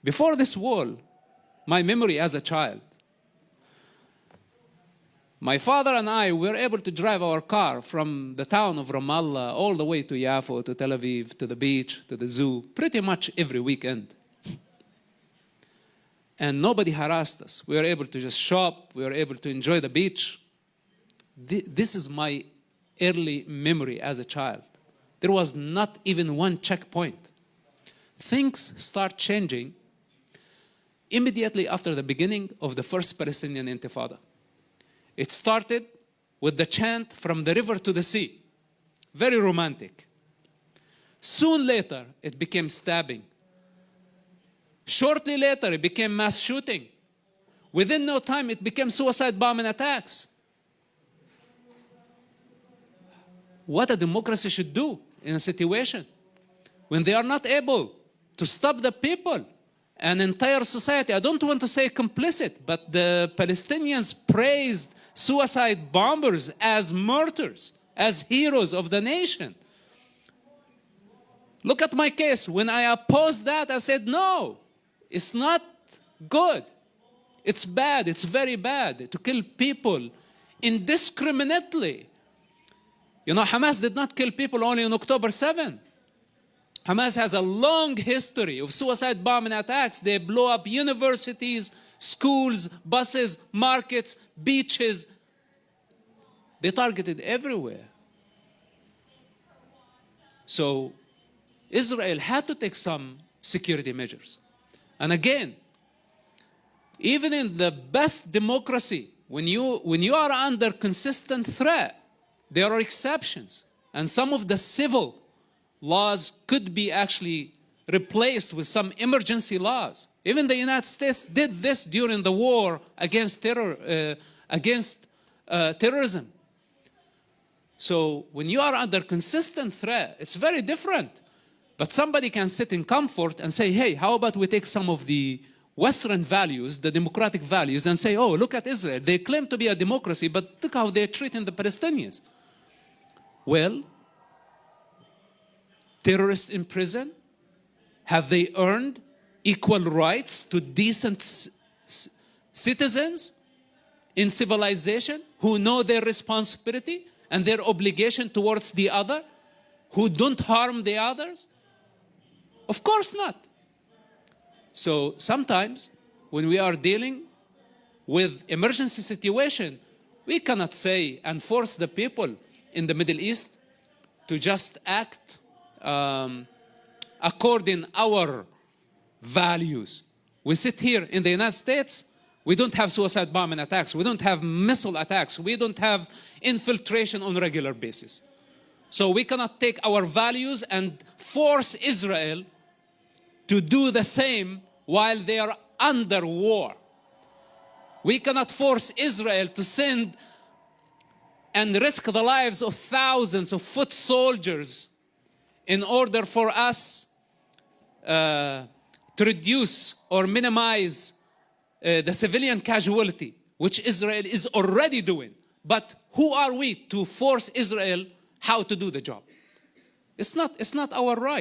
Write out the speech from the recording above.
Before this wall, my memory as a child, my father and I were able to drive our car from the town of Ramallah all the way to Yafo, to Tel Aviv, to the beach, to the zoo, pretty much every weekend. And nobody harassed us. We were able to just shop. We were able to enjoy the beach. This is my early memory as a child. There was not even one checkpoint. Things start changing immediately after the beginning of the first Palestinian Intifada. It started with the chant from the river to the sea. Very romantic. Soon later, it became stabbing. Shortly later, it became mass shooting. Within no time, it became suicide bombing attacks. What a democracy should do in a situation when they are not able to stop the people, an entire society. I don't want to say complicit, but the Palestinians praised suicide bombers as martyrs, as heroes of the nation. Look at my case. When I opposed that, I said, no, it's not good. It's bad. It's very bad to kill people indiscriminately. You know, Hamas did not kill people only on October 7. Hamas has a long history of suicide bombing attacks. They blow up universities, schools, buses, markets, beaches. They targeted everywhere. So Israel had to take some security measures. And again, even in the best democracy, when you are under consistent threat, there are exceptions. And some of the civil laws could be actually replaced with some emergency laws. Even the United States did this during the war against terrorism. So when you are under consistent threat, it's very different. But somebody can sit in comfort and say, hey, how about we take some of the Western values, the democratic values, and say, oh, look at Israel. They claim to be a democracy, but look how they're treating the Palestinians. Well, terrorists in prison, have they earned equal rights to decent citizens in civilization who know their responsibility and their obligation towards the other, who don't harm the others? Of course not. So sometimes when we are dealing with emergency situation, we cannot say and force the people in the Middle East to just act according our values. We sit here in the United States, we don't have suicide bombing attacks, we don't have missile attacks, we don't have infiltration on a regular basis. So we cannot take our values and force Israel to do the same while they are under war. We cannot force Israel to send and risk the lives of thousands of foot soldiers in order for us to reduce or minimize the civilian casualty, which Israel is already doing. But who are we to force Israel how to do the job? It's not our right.